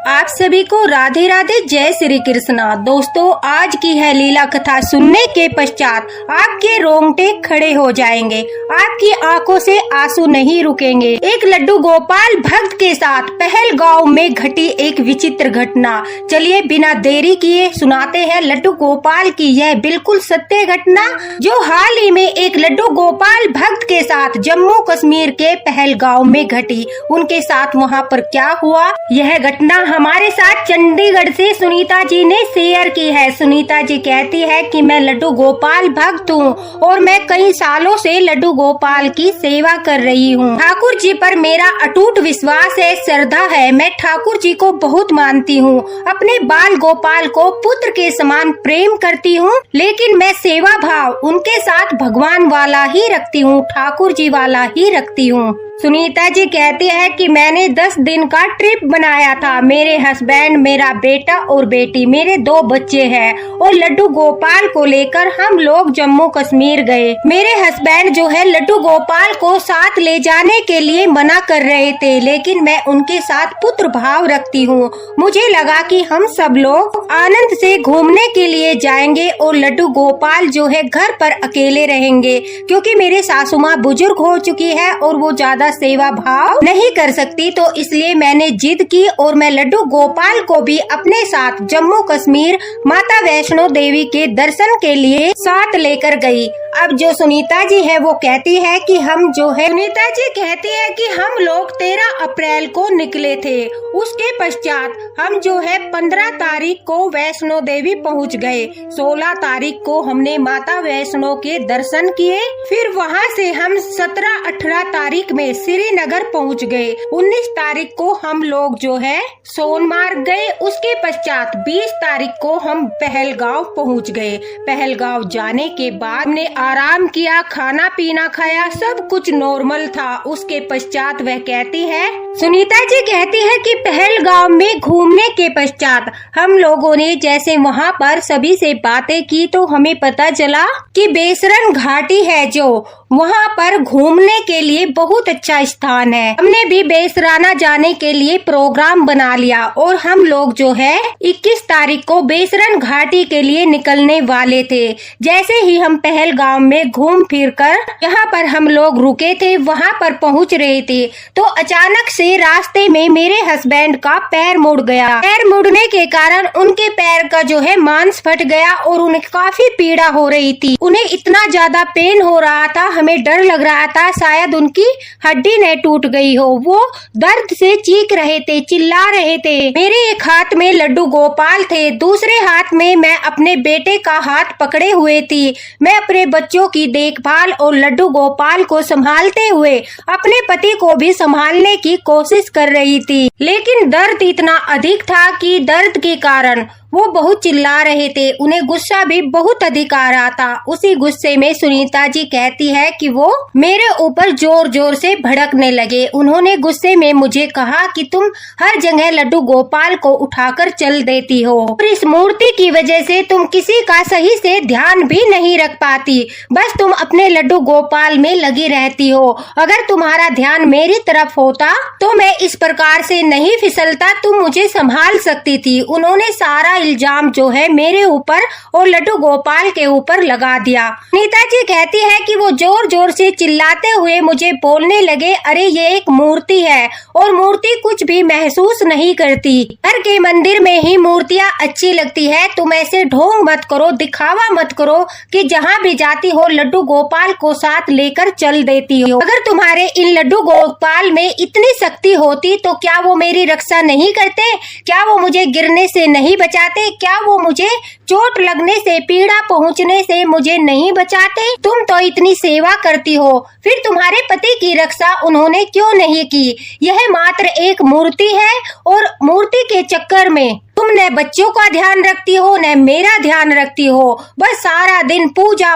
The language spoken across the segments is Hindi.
आप सभी को राधे राधे, जय श्री कृष्णा। दोस्तों, आज की है लीला कथा सुनने के पश्चात आपके रोंगटे खड़े हो जाएंगे, आपकी आंखों से आंसू नहीं रुकेंगे। एक लड्डू गोपाल भक्त के साथ पहलगांव में घटी एक विचित्र घटना। चलिए बिना देरी किए सुनाते हैं लड्डू गोपाल की यह बिल्कुल सत्य घटना, जो हाल ही में एक लड्डू गोपाल भक्त के साथ जम्मू कश्मीर के पहलगांव में घटी। उनके साथ वहां पर क्या हुआ, यह घटना हमारे साथ चंडीगढ़ से सुनीता जी ने शेयर की है। सुनीता जी कहती है कि मैं लड्डू गोपाल भक्त हूँ और मैं कई सालों से लड्डू गोपाल की सेवा कर रही हूँ। ठाकुर जी पर मेरा अटूट विश्वास है, श्रद्धा है। मैं ठाकुर जी को बहुत मानती हूँ, अपने बाल गोपाल को पुत्र के समान प्रेम करती हूँ, लेकिन मैं सेवा भाव उनके साथ भगवान वाला ही रखती हूँ, ठाकुर जी वाला ही रखती हूँ। सुनीता जी कहती है कि मैंने 10 दिन का ट्रिप बनाया था। मेरे हस्बैंड, मेरा बेटा और बेटी, मेरे 2 बच्चे हैं और लड्डू गोपाल को लेकर हम लोग जम्मू कश्मीर गए। मेरे हस्बैंड जो है लड्डू गोपाल को साथ ले जाने के लिए मना कर रहे थे, लेकिन मैं उनके साथ पुत्र भाव रखती हूँ। मुझे लगा कि हम सब लोग आनंद से घूमने के लिए जाएंगे और लड्डू गोपाल जो है घर पर अकेले रहेंगे, क्योंकि मेरे सासू माँ बुजुर्ग हो चुकी है और वो ज्यादा सेवा भाव नहीं कर सकती। तो इसलिए मैंने जिद की और मैं लड्डू गोपाल को भी अपने साथ जम्मू कश्मीर माता वैष्णो देवी के दर्शन के लिए साथ लेकर गई। अब जो सुनीता जी है वो कहती है कि हम जो है सुनीता जी कहती है कि हम लोग 13 अप्रैल को निकले थे। उसके पश्चात हम जो है 15 तारीख को वैष्णो देवी पहुंच गए। 16 तारीख को हमने माता वैष्णो के दर्शन किए। फिर वहां से हम 17-18 तारीख में श्रीनगर पहुंच गए। 19 तारीख को हम लोग जो है सोनमार्ग गए। उसके पश्चात 20 तारीख को हम पहलगांव पहुंच गए। पहलगांव जाने के बाद हमने आराम किया, खाना पीना खाया, सब कुछ नॉर्मल था। उसके पश्चात वह कहती है, सुनीता जी कहती है कि पहलगांव में घूमने के पश्चात हम लोगों ने जैसे वहां पर सभी से बातें की तो हमें पता चला कि बेसरन घाटी है जो वहां पर घूमने के लिए बहुत अच्छा स्थान है। हमने भी बेसराना जाने के लिए प्रोग्राम बना लिया और हम लोग जो है 21 तारीख को बेसरन घाटी के लिए निकलने वाले थे। जैसे ही हम पहलगाम में घूम फिर कर यहाँ पर हम लोग रुके थे, वहाँ पर पहुँच रहे थे तो अचानक से रास्ते में मेरे हस्बैंड का पैर मुड़ गया। पैर मुड़ने के कारण उनके पैर का जो है मांस फट गया और उन्हें काफी पीड़ा हो रही थी। उन्हें इतना ज्यादा पेन हो रहा था, हमें डर लग रहा था शायद उनकी हड्डी न टूट गई हो। वो दर्द से चीख रहे थे, चिल्ला रहे थे। मेरे एक हाथ में लड्डू गोपाल थे, दूसरे हाथ में मैं अपने बेटे का हाथ पकड़े हुए थी। मैं अपने बच्चों की देखभाल और लड्डू गोपाल को संभालते हुए अपने पति को भी संभालने की कोशिश कर रही थी, लेकिन दर्द इतना अधिक था कि दर्द के कारण वो बहुत चिल्ला रहे थे। उन्हें गुस्सा भी बहुत अधिक आ रहा था। उसी गुस्से में सुनीता जी कहती है कि वो मेरे ऊपर जोर जोर से भड़कने लगे। उन्होंने गुस्से में मुझे कहा कि तुम हर जगह लड्डू गोपाल को उठाकर चल देती हो और इस मूर्ति की वजह से तुम किसी का सही से ध्यान भी नहीं रख पाती, बस तुम अपने लड्डू गोपाल में लगी रहती हो। अगर तुम्हारा ध्यान मेरी तरफ होता तो मैं इस प्रकार से नहीं फिसलता, तुम मुझे संभाल सकती थी। उन्होंने सारा इल्जाम जो है मेरे ऊपर और लड्डू गोपाल के ऊपर लगा दिया। नीता जी कहती है कि वो जोर जोर से चिल्लाते हुए मुझे बोलने लगे, अरे ये एक मूर्ति है और मूर्ति कुछ भी महसूस नहीं करती। घर के मंदिर में ही मूर्तियाँ अच्छी लगती है, तुम ऐसे ढोंग मत करो, दिखावा मत करो कि जहाँ भी जाती हो लड्डू गोपाल को साथ लेकर चल देती हो। अगर तुम्हारे इन लड्डू गोपाल में इतनी शक्ति होती तो क्या वो मेरी रक्षा नहीं करते? क्या वो मुझे गिरने से नहीं बचाते? क्या वो मुझे चोट लगने से, पीड़ा पहुंचने से मुझे नहीं बचाते? तुम तो इतनी सेवा करती हो, फिर तुम्हारे पति की रक्षा उन्होंने क्यों नहीं की? यह मात्र एक मूर्ति है और मूर्ति के चक्कर में तुम तुम न बच्चों का ध्यान रखती हो न मेरा ध्यान रखती हो, बस सारा दिन पूजा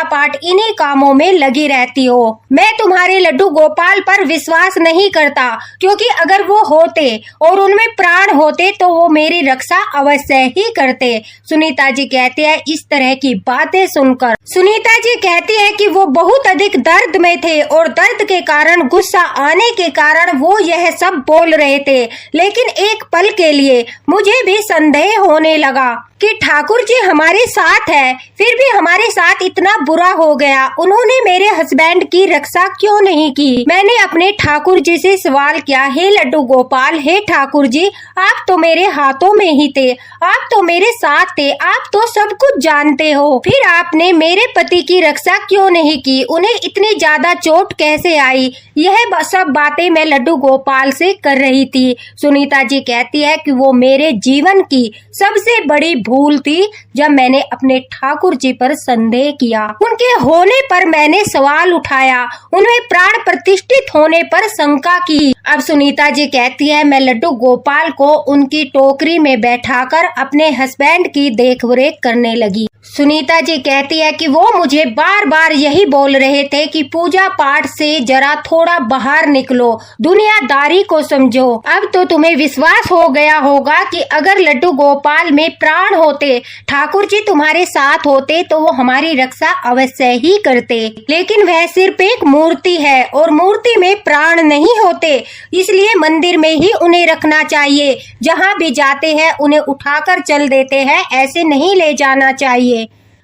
पाठ इन्हीं कामों में लगी रहती हो। मैं तुम्हारे लड्डू गोपाल पर विश्वास नहीं करता, क्योंकि अगर वो होते और उनमें प्राण होते तो वो मेरी रक्षा अवश्य ही करते। सुनीता जी कहती है इस तरह की बातें सुनकर सुनीता जी कहती है कि वो बहुत अधिक दर्द में थे और दर्द के कारण, गुस्सा आने के कारण वो यह सब बोल रहे थे। लेकिन एक पल के लिए मुझे भी संदेह होने लगा कि ठाकुर जी हमारे साथ है, फिर भी हमारे साथ इतना बुरा हो गया। उन्होंने मेरे हस्बैंड की रक्षा क्यों नहीं की? मैंने अपने ठाकुर जी से सवाल किया, हे लड्डू गोपाल, हे ठाकुर जी, आप तो मेरे हाथों में ही थे, आप तो मेरे साथ थे, आप तो सब कुछ जानते हो, फिर आपने मेरे पति की रक्षा क्यों नहीं की? उन्हें इतनी ज्यादा चोट कैसे आई? यह सब बातें मैं लड्डू गोपाल से कर रही थी। सुनीता जी कहती है कि वो मेरे जीवन की सबसे बड़ी भूल थी जब मैंने अपने ठाकुर जी पर संदेह किया। उनके होने पर मैंने सवाल उठाया, उन्हें प्राण प्रतिष्ठित होने पर शंका की। अब सुनीता जी कहती है मैं लड्डू गोपाल को उनकी टोकरी में बैठाकर अपने हस्बैंड की देखरेख करने लगी। सुनीता जी कहती है कि वो मुझे बार बार यही बोल रहे थे कि पूजा पाठ से जरा थोड़ा बाहर निकलो, दुनियादारी को समझो। अब तो तुम्हें विश्वास हो गया होगा कि अगर लड्डू गोपाल में प्राण होते, ठाकुर जी तुम्हारे साथ होते तो वो हमारी रक्षा अवश्य ही करते। लेकिन वह सिर्फ एक मूर्ति है और मूर्ति में प्राण नहीं होते, इसलिए मंदिर में ही उन्हें रखना चाहिए। जहाँ भी जाते हैं उन्हें उठाकर चल देते हैं, ऐसे नहीं ले जाना चाहिए।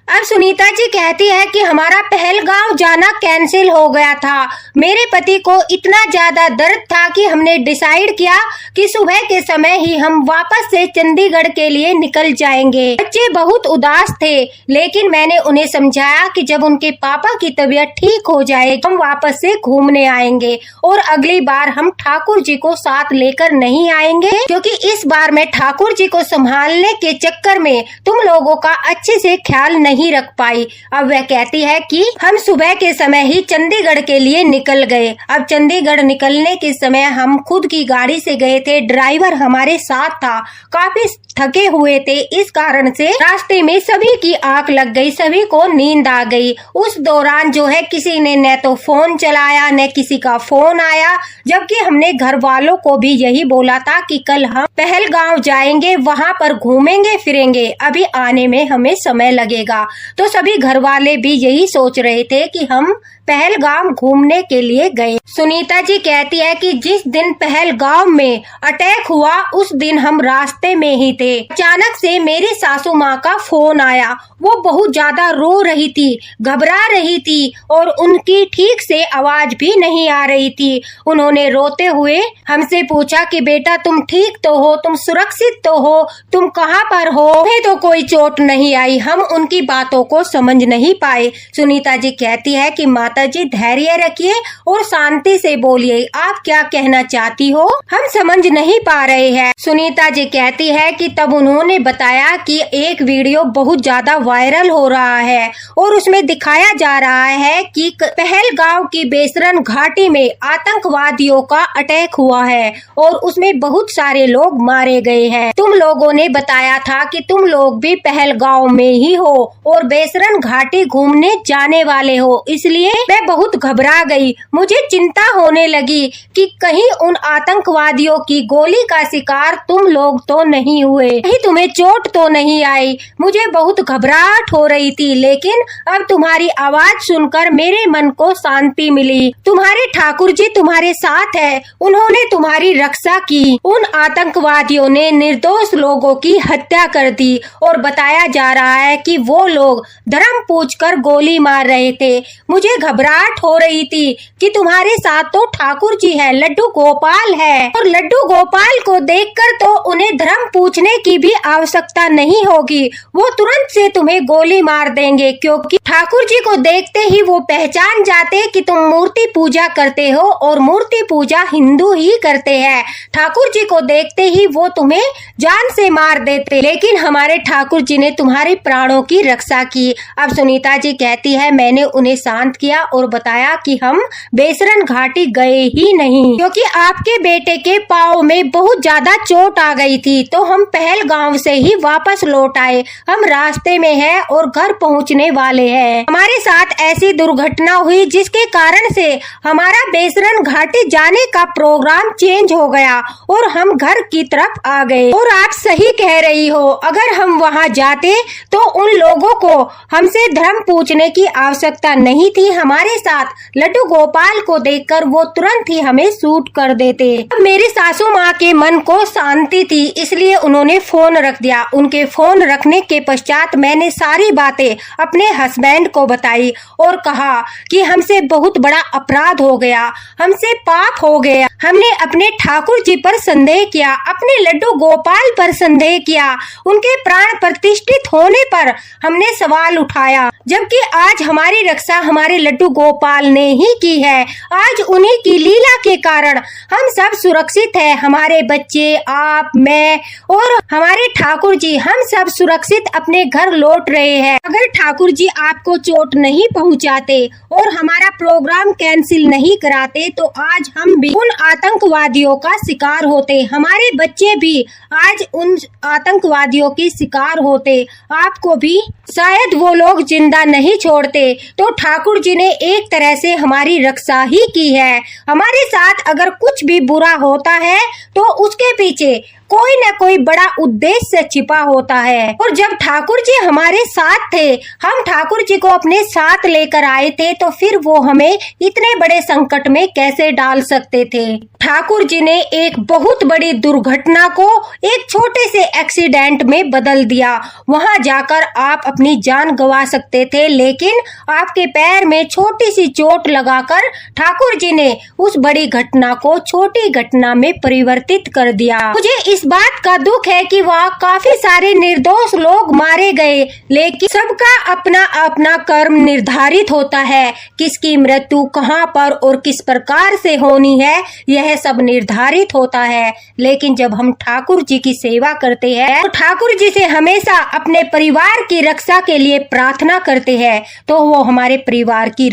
अब सुनीता जी कहती है कि हमारा पहलगांव जाना कैंसिल हो गया था। मेरे पति को इतना ज्यादा दर्द था कि हमने डिसाइड किया कि सुबह के समय ही हम वापस से चंडीगढ़ के लिए निकल जाएंगे। बच्चे बहुत उदास थे, लेकिन मैंने उन्हें समझाया कि जब उनके पापा की तबीयत ठीक हो जाए हम वापस से घूमने आएंगे और अगली बार हम ठाकुर जी को साथ लेकर नहीं आएंगे, क्योंकि इस बार मैं ठाकुर जी को संभालने के चक्कर में तुम लोगों का अच्छे से ख्याल नहीं रख पाई। अब वह कहती है कि हम सुबह के समय ही चंडीगढ़ के लिए निकल गए। अब चंडीगढ़ निकलने के समय हम खुद की गाड़ी से गए थे, ड्राइवर हमारे साथ था, काफी थके हुए थे, इस कारण से रास्ते में सभी की आंख लग गई, सभी को नींद आ गई। उस दौरान जो है किसी ने न तो फोन चलाया न किसी का फोन आया, जबकि हमने घर वालों को भी यही बोला था कि कल हम पहलगांव जाएंगे, वहाँ पर घूमेंगे फिरेंगे, अभी आने में हमें समय लगेगा। तो सभी घर वाले भी यही सोच रहे थे कि हम पहलगाम घूमने के लिए गए। सुनीता जी कहती है कि जिस दिन पहलगाम में अटैक हुआ उस दिन हम रास्ते में ही थे। अचानक से मेरी सासू माँ का फोन आया। वो बहुत ज्यादा रो रही थी, घबरा रही थी और उनकी ठीक से आवाज भी नहीं आ रही थी। उन्होंने रोते हुए हमसे पूछा कि बेटा तुम ठीक तो हो, तुम सुरक्षित तो हो, तुम कहाँ पर हो? तुम्हें तो कोई चोट नहीं आई? हम उनकी बातों को समझ नहीं पाए। सुनीता जी कहती है कि माता जी धैर्य रखिए और शांति से बोलिए, आप क्या कहना चाहती हो, हम समझ नहीं पा रहे हैं। सुनीता जी कहती है कि तब उन्होंने बताया कि एक वीडियो बहुत ज्यादा वायरल हो रहा है और उसमें दिखाया जा रहा है कि पहलगांव की बेसरन घाटी में आतंकवादियों का अटैक हुआ है और उसमें बहुत सारे लोग मारे गए हैं। तुम लोगों ने बताया था कि तुम लोग भी पहलगांव में ही हो और बेसरन घाटी घूमने जाने वाले हो, इसलिए मैं बहुत घबरा गई। मुझे चिंता होने लगी कि कहीं उन आतंकवादियों की गोली का शिकार तुम लोग तो नहीं हुए, कहीं तुम्हें चोट तो नहीं आई। मुझे बहुत घबराहट हो रही थी, लेकिन अब तुम्हारी आवाज सुनकर मेरे मन को शांति मिली। तुम्हारे ठाकुर जी तुम्हारे साथ है, उन्होंने तुम्हारी रक्षा की। उन आतंकवादियों ने निर्दोष लोगों की हत्या कर दी और बताया जा रहा है कि वो लोग धर्म पूछकर गोली मार रहे थे। मुझे घबराहट हो रही थी कि तुम्हारे साथ तो ठाकुर जी है, लड्डू गोपाल है और लड्डू गोपाल को देखकर तो उन्हें धर्म पूछने की भी आवश्यकता नहीं होगी, वो तुरंत से तुम्हें गोली मार देंगे, क्योंकि ठाकुर जी को देखते ही वो पहचान जाते कि तुम मूर्ति पूजा करते हो और मूर्ति पूजा हिंदू ही करते हैं। ठाकुर जी को देखते ही वो तुम्हें जान से मार देते, लेकिन हमारे ठाकुर जी ने तुम्हारे प्राणों की रक्षा रक्षा की। अब सुनीता जी कहती है मैंने उन्हें शांत किया और बताया कि हम बेसरन घाटी गए ही नहीं, क्योंकि आपके बेटे के पाँव में बहुत ज्यादा चोट आ गई थी, तो हम पहलगांव से ही वापस लौट आए। हम रास्ते में हैं और घर पहुंचने वाले हैं। हमारे साथ ऐसी दुर्घटना हुई जिसके कारण से हमारा बेसरन घाटी जाने का प्रोग्राम चेंज हो गया और हम घर की तरफ आ गए। और आप सही कह रही हो, अगर हम वहां जाते तो उन लोगों को हमसे धर्म पूछने की आवश्यकता नहीं थी। हमारे साथ लड्डू गोपाल को देखकर वो तुरंत ही हमें शूट कर देते। मेरी सासू माँ के मन को शांति थी, इसलिए उन्होंने फोन रख दिया। उनके फोन रखने के पश्चात मैंने सारी बातें अपने हस्बैंड को बताई और कहा कि हमसे बहुत बड़ा अपराध हो गया, हमसे पाप हो गया। हमने अपने ठाकुर जी पर संदेह किया, अपने लड्डू गोपाल पर संदेह किया, उनके प्राण प्रतिष्ठित होने पर हमने सवाल उठाया, जबकि आज हमारी रक्षा हमारे लड्डू गोपाल ने ही की है। आज उन्हीं की लीला के कारण हम सब सुरक्षित हैं। हमारे बच्चे, आप, मैं और हमारे ठाकुर जी, हम सब सुरक्षित अपने घर लौट रहे हैं। अगर ठाकुर जी आपको चोट नहीं पहुंचाते और हमारा प्रोग्राम कैंसिल नहीं कराते तो आज हम भी उन आतंकवादियों का शिकार होते, हमारे बच्चे भी आज उन आतंकवादियों के शिकार होते, आपको भी शायद वो लोग जिंदा नहीं छोड़ते। तो ठाकुर जी ने एक तरह से हमारी रक्षा ही की है। हमारे साथ अगर कुछ भी बुरा होता है तो उसके पीछे कोई न कोई बड़ा उद्देश्य छिपा होता है। और जब ठाकुर जी हमारे साथ थे, हम ठाकुर जी को अपने साथ लेकर आए थे, तो फिर वो हमें इतने बड़े संकट में कैसे डाल सकते थे। ठाकुर जी ने एक बहुत बड़ी दुर्घटना को एक छोटे से एक्सीडेंट में बदल दिया। वहां जाकर आप अपनी जान गंवा सकते थे, लेकिन आपके पैर में छोटी सी चोट लगाकर ठाकुर जी ने उस बड़ी घटना को छोटी घटना में परिवर्तित कर दिया। मुझे इस बात का दुख है कि वहाँ काफी सारे निर्दोष लोग मारे गए, लेकिन सबका अपना अपना कर्म निर्धारित होता है। किसकी मृत्यु कहाँ पर और किस प्रकार से होनी है, यह सब निर्धारित होता है। लेकिन जब हम ठाकुर जी की सेवा करते हैं और ठाकुर जी से हमेशा अपने परिवार की रक्षा के लिए प्रार्थना करते हैं, तो वो हमारे परिवार की